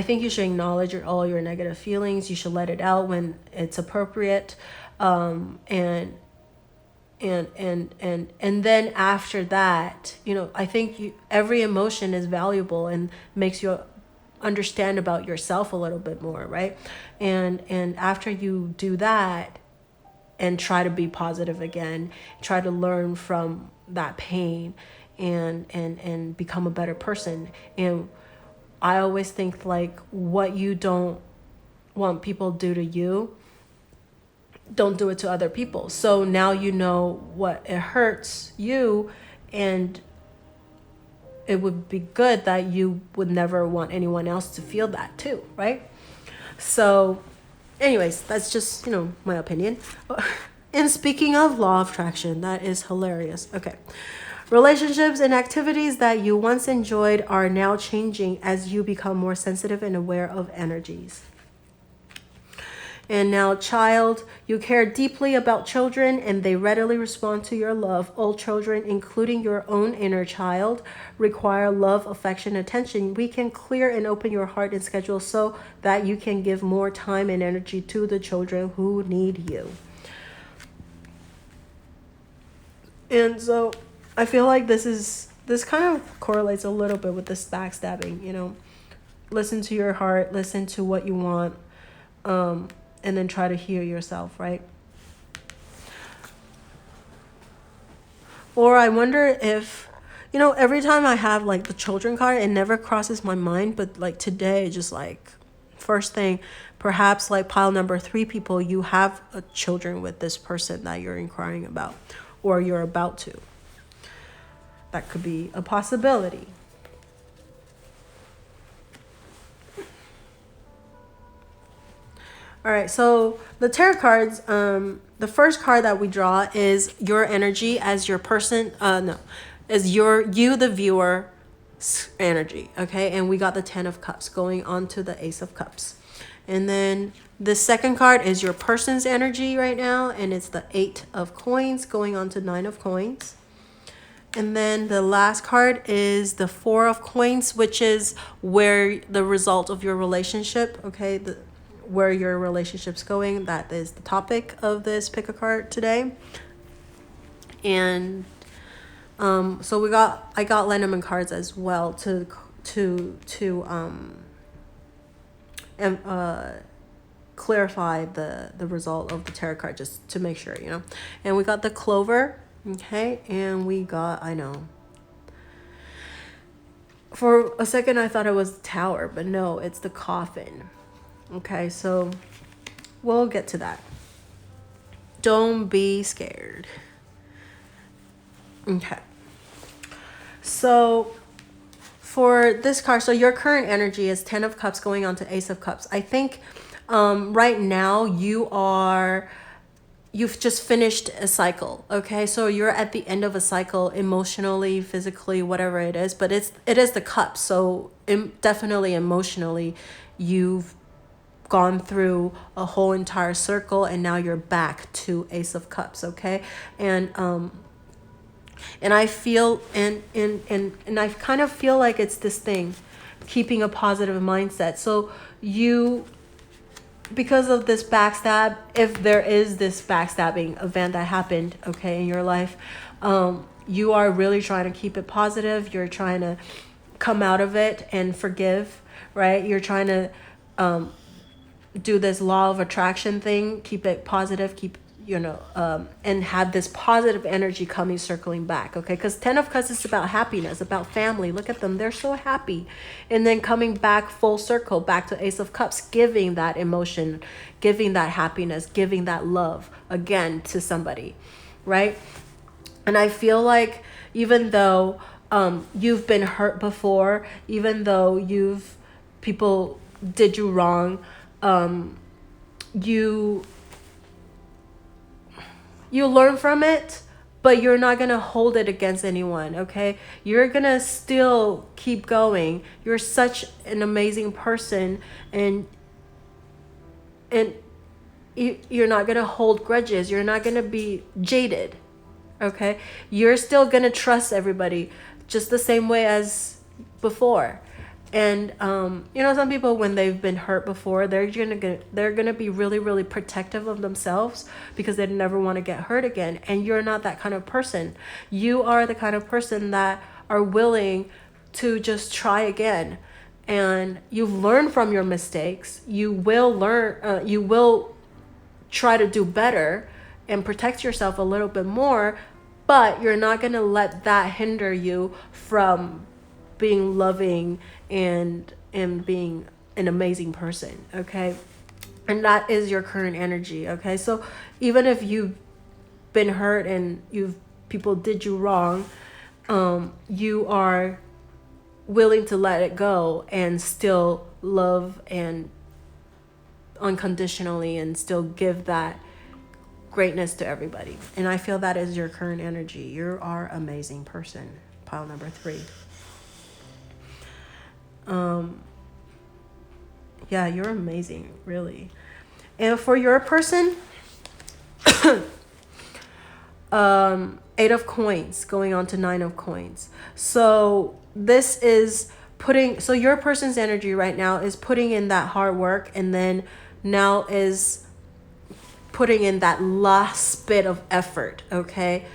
think you should acknowledge all your negative feelings. You should let it out when it's appropriate. And then after that, I think every emotion is valuable and makes you understand about yourself a little bit more, right? And after you do that and try to be positive again, try to learn from that pain and become a better person. And I always think like what you don't want people to do to you, don't do it to other people. So now you know what it hurts you, and it would be good that you would never want anyone else to feel that too, right? So anyways, that's just, my opinion. And speaking of law of attraction, that is hilarious. Okay. Relationships and activities that you once enjoyed are now changing as you become more sensitive and aware of energies. And now, child, you care deeply about children and they readily respond to your love. All children, including your own inner child, require love, affection, attention. We can clear and open your heart and schedule so that you can give more time and energy to the children who need you. And so I feel like this kind of correlates a little bit with this backstabbing, listen to your heart, listen to what you want, and then try to heal yourself, right? Or I wonder if, every time I have like the children card, it never crosses my mind, but like today, just like first thing, perhaps like pile number 3 people, you have children with this person that you're inquiring about, or you're about to. That could be a possibility. All right, so the tarot cards, the first card that we draw is your energy as your person, is you, the viewer, energy, okay? And we got the 10 of Cups going on to the Ace of Cups. And then the second card is your person's energy right now, and it's the 8 of Coins going on to 9 of Coins. And then the last card is the 4 of Coins, which is where the result of your relationship, okay, where your relationship's going. That is the topic of this pick a card today. And so I got lenormand cards as well to clarify the result of the tarot card, just to make sure, And we got the Clover. Okay, and we got, I know. For a second, I thought it was the Tower, but no, it's the Coffin. Okay, so we'll get to that. Don't be scared. Okay. So for this card, so your current energy is 10 of Cups going on to Ace of Cups. I think right now you've just finished a cycle, okay? So you're at the end of a cycle emotionally, physically, whatever it is, but it is the Cups. So definitely emotionally, you've gone through a whole entire circle and now you're back to Ace of Cups, okay? And I feel, and I kind of feel like it's this thing, keeping a positive mindset. So because of this backstab, if there is this backstabbing event that happened, okay, in your life, you are really trying to keep it positive. You're trying to come out of it and forgive, right? You're trying to do this law of attraction thing, keep it positive, and have this positive energy coming, circling back, okay? Because 10 of Cups is about happiness, about family. Look at them. They're so happy. And then coming back full circle, back to Ace of Cups, giving that emotion, giving that happiness, giving that love again to somebody, right? And I feel like even though you've been hurt before, even though people did you wrong, you learn from it, but you're not going to hold it against anyone, okay? You're going to still keep going. You're such an amazing person, and you're not going to hold grudges. You're not going to be jaded, okay? You're still going to trust everybody. just the same way as before. And some people, when they've been hurt before, they're gonna be really, really protective of themselves because they never want to get hurt again. And you're not that kind of person. You are the kind of person that are willing to just try again. And you've learned from your mistakes. You will learn. You will try to do better and protect yourself a little bit more. But you're not gonna let that hinder you from being loving and being an amazing person, okay? And that is your current energy, okay? So even if you've been hurt and people did you wrong, you are willing to let it go and still love and unconditionally and still give that greatness to everybody. And I feel that is your current energy. You are an amazing person. Pile number 3. Yeah, you're amazing, really. And for your person, 8 of coins going on to 9 of coins. So this is so your person's energy right now is putting in that hard work, and then now is putting in that last bit of effort, okay?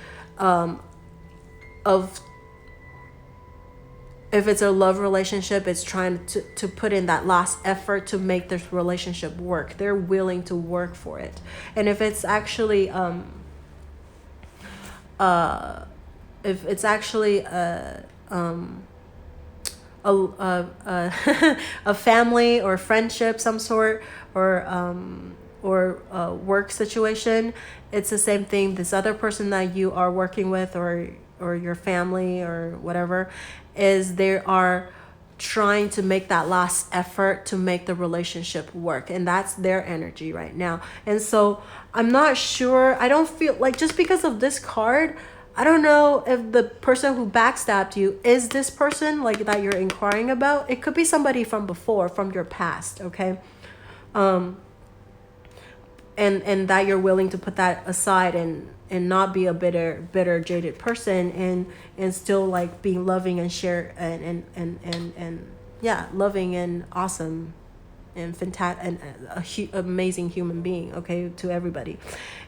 If it's a love relationship, it's trying to put in that last effort to make this relationship work. They're willing to work for it. And if it's actually a family or friendship, some sort, or work situation, it's the same thing. This other person that you are working with, or your family or whatever, is they are trying to make that last effort to make the relationship work, and that's their energy right now. And so I'm not sure, I don't feel like, just because of this card, I don't know if the person who backstabbed you is this person like that you're inquiring about. It could be somebody from before, from your past, okay? And that you're willing to put that aside and not be a bitter, jaded person, and still like being loving and share and yeah, loving and awesome and fantastic and amazing human being, okay, to everybody.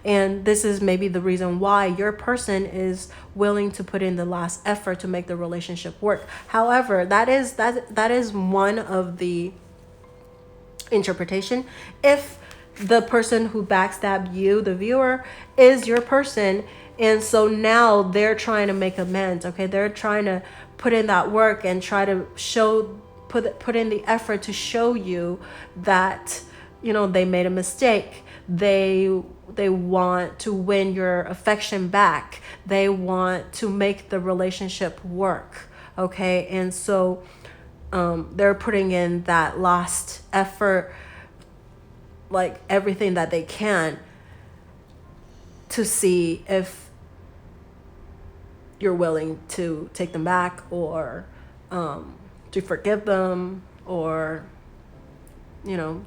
And this is maybe the reason why your person is willing to put in the last effort to make the relationship work. However, that is one of the interpretation. If the person who backstabbed you, the viewer, is your person, and so now they're trying to make amends, okay? They're trying to put in that work and try to put in the effort to show you that, they made a mistake. They want to win your affection back. They want to make the relationship work, okay? And so they're putting in that last effort, like everything that they can, to see if you're willing to take them back, or to forgive them, or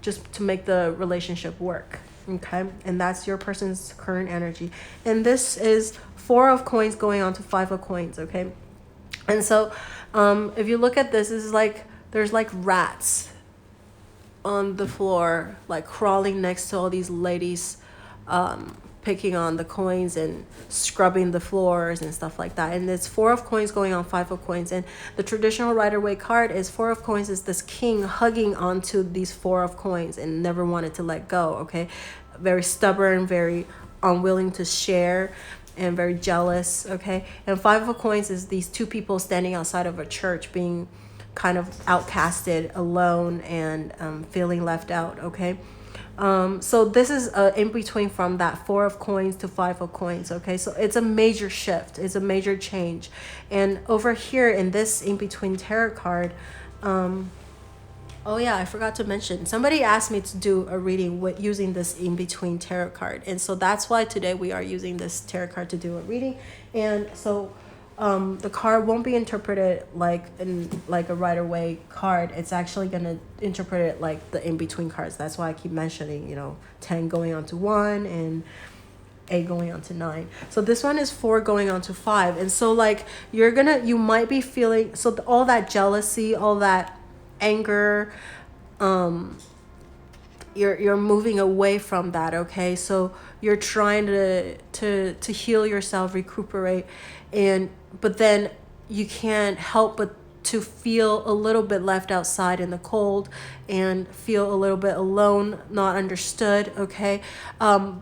just to make the relationship work, okay? And that's your person's current energy. And this is 4 of coins going on to 5 of coins, okay? And so if you look at this, this is like there's like rats on the floor, like crawling next to all these ladies, picking on the coins and scrubbing the floors and stuff like that. And it's 4 of coins going on 5 of coins. And the traditional Rider-Waite card is 4 of coins is this king hugging onto these 4 of coins and never wanted to let go, okay? Very stubborn, very unwilling to share, and very jealous, okay? And 5 of coins is these 2 people standing outside of a church, being kind of outcasted, alone, and feeling left out, okay? So this is in between from that 4 of coins to 5 of coins, okay? So it's a major shift. It's a major change. And over here in this in-between tarot card, oh yeah, I forgot to mention, somebody asked me to do a reading using this in-between tarot card. And so that's why today we are using this tarot card to do a reading. And so the card won't be interpreted like a Rider-Waite card. It's actually going to interpret it like the in-between cards. That's why I keep mentioning, 10 going on to 1, and 8 going on to 9. So this one is 4 going on to 5. And so like you might be feeling, so all that jealousy, all that anger, you're moving away from that, okay? So you're trying to heal yourself, recuperate, but then you can't help but to feel a little bit left outside in the cold and feel a little bit alone, not understood, okay? And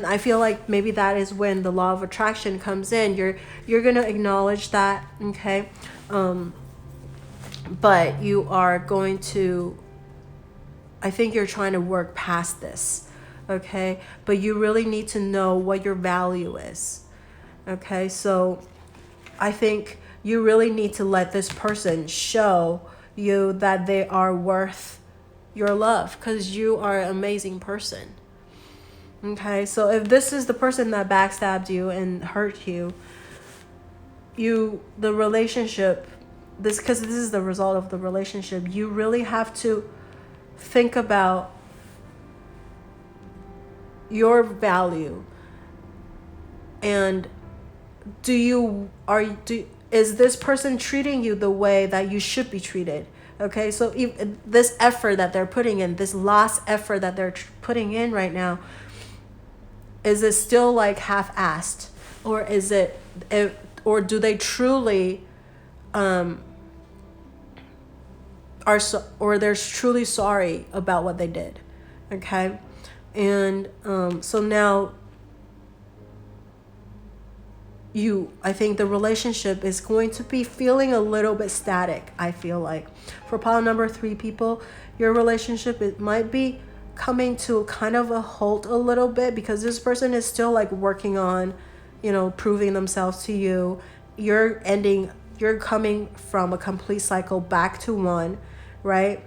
I feel like maybe that is when the law of attraction comes in. You're gonna acknowledge that, okay? But you are going to, I think you're trying to work past this, okay? But you really need to know what your value is, okay? So I think you really need to let this person show you that they are worth your love, because you are an amazing person. Okay, so if this is the person that backstabbed you and hurt you, the relationship, because this is the result of the relationship, you really have to think about your value. And is this person treating you the way that you should be treated? Okay, so this effort that they're putting in, this last effort that they're putting in right now, is it still like half-assed, or or do they truly or they're truly sorry about what they did? Okay, and so now I think the relationship is going to be feeling a little bit static. I feel like for pile number 3 people, your relationship, it might be coming to kind of a halt a little bit, because this person is still like working on, proving themselves to you. You're coming from a complete cycle back to one, right?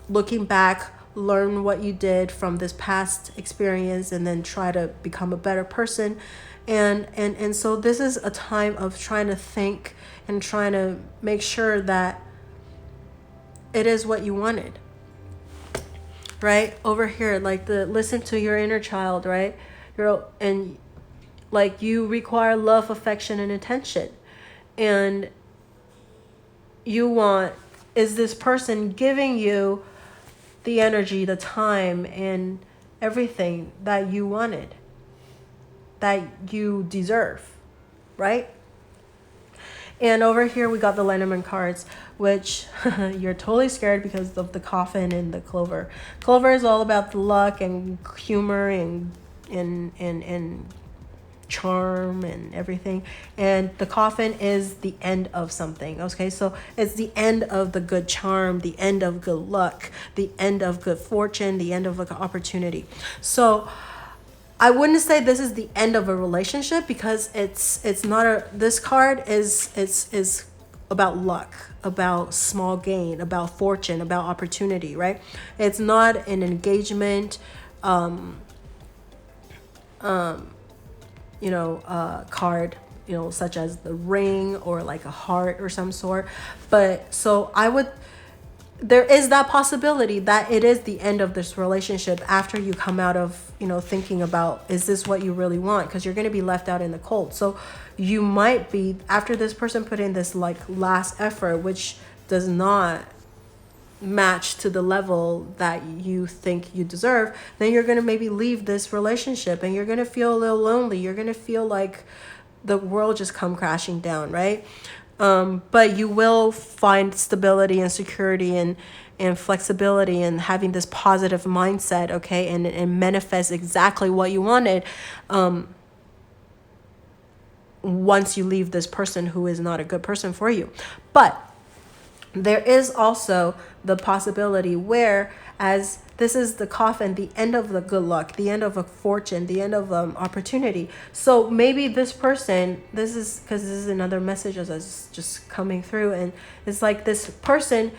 Looking back, learn what you did from this past experience, and then try to become a better person. And so this is a time of trying to think and trying to make sure that it is what you wanted, right? Over here, like listen to your inner child, right? And like you require love, affection, and attention. And is this person giving you the energy, the time, and everything that you wanted, that you deserve, right? And over here we got the lenormand cards, which you're totally scared because of the coffin and the clover. Clover is all about the luck and humor and charm and everything, and the coffin is the end of something. Okay, so it's the end of the good charm, the end of good luck, the end of good fortune, the end of like an opportunity. So I wouldn't say this is the end of a relationship, because it's not this card is about luck, about small gain, about fortune, about opportunity, right? It's not an engagement card, such as the ring or like a heart or some sort. But so there is that possibility that it is the end of this relationship after you come out of, thinking about, is this what you really want? Because you're going to be left out in the cold. So you might be, after this person put in this like last effort, which does not match to the level that you think you deserve, then you're going to maybe leave this relationship and you're going to feel a little lonely. You're going to feel like the world just come crashing down, right? But you will find stability and security and flexibility and having this positive mindset, okay, and manifest exactly what you wanted once you leave this person who is not a good person for you. But there is also the possibility where, as this is the coffin, the end of the good luck, the end of a fortune, the end of opportunity. So maybe this person, this is another message that's just coming through, and it's like this person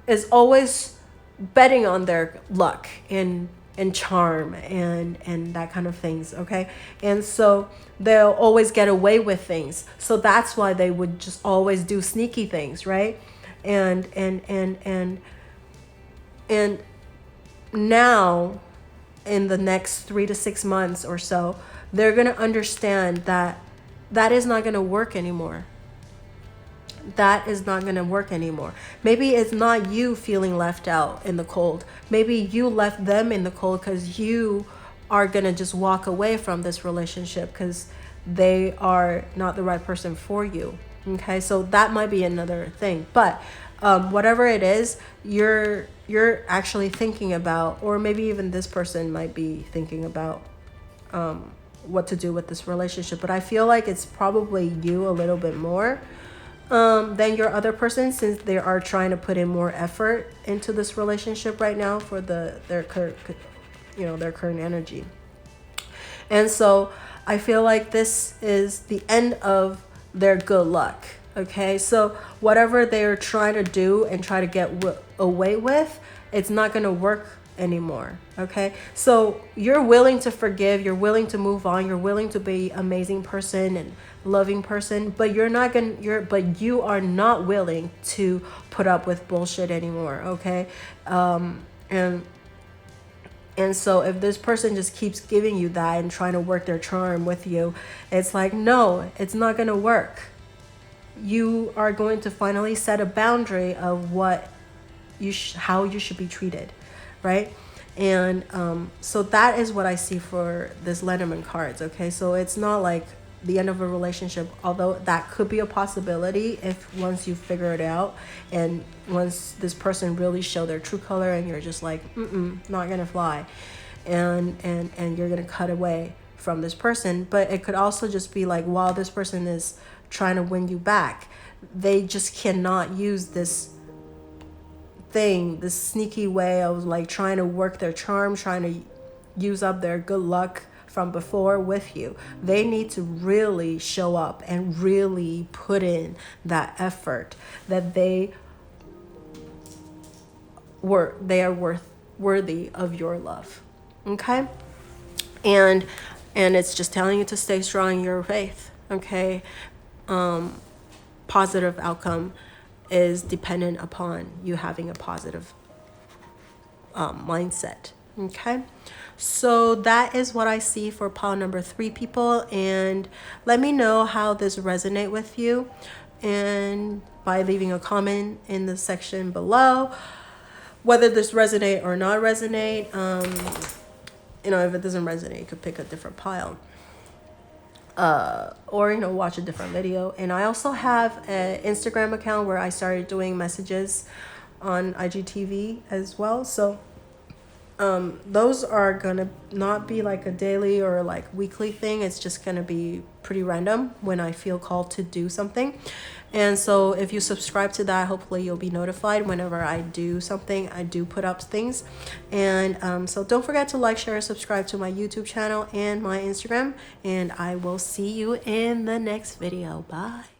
is always betting on their luck and charm and that kind of things, okay? And so they'll always get away with things. So that's why they would just always do sneaky things, right? And now in the next 3 to 6 months or so, they're going to understand that that is not going to work anymore. That is not going to work anymore. Maybe it's not you feeling left out in the cold. Maybe you left them in the cold because you are going to just walk away from this relationship because they are not the right person for you. Okay, so that might be another thing. But whatever it is, you're actually thinking about, or maybe even this person might be thinking about what to do with this relationship. But I feel like it's probably you a little bit more than your other person, since they are trying to put in more effort into this relationship right now for their current energy. And so I feel like this is the end of their good luck. Okay, so whatever they're trying to do and try to get away with, it's not going to work anymore. Okay, so you're willing to forgive, you're willing to move on, you're willing to be an amazing person and loving person, but you are not willing to put up with bullshit anymore. Okay, and so if this person just keeps giving you that and trying to work their charm with you, it's like, no, it's not going to work. You are going to finally set a boundary of what how you should be treated, right? And so that is what I see for this Lenormand cards. Okay, so it's not like the end of a relationship, although that could be a possibility if once you figure it out and once this person really show their true color and you're just like, not gonna fly, and you're gonna cut away from this person. But it could also just be like, while this person is trying to win you back, they just cannot use this sneaky way of like trying to work their charm, trying to use up their good luck from before with you. They need to really show up and really put in that effort that they are worthy of your love. Okay, and it's just telling you to stay strong in your faith. Okay, positive outcome is dependent upon you having a positive mindset. Okay, so that is what I see for pile number 3, people, and let me know how this resonate with you, and by leaving a comment in the section below whether this resonate or not resonate. If it doesn't resonate, you could pick a different pile, or watch a different video. And I also have an Instagram account where I started doing messages on IGTV as well, so those are gonna not be like a daily or like weekly thing. It's just gonna be pretty random when I feel called to do something. And so if you subscribe to that, hopefully you'll be notified whenever I do something. I do put up things. And so don't forget to like, share, and subscribe to my YouTube channel and my Instagram, and I will see you in the next video. Bye.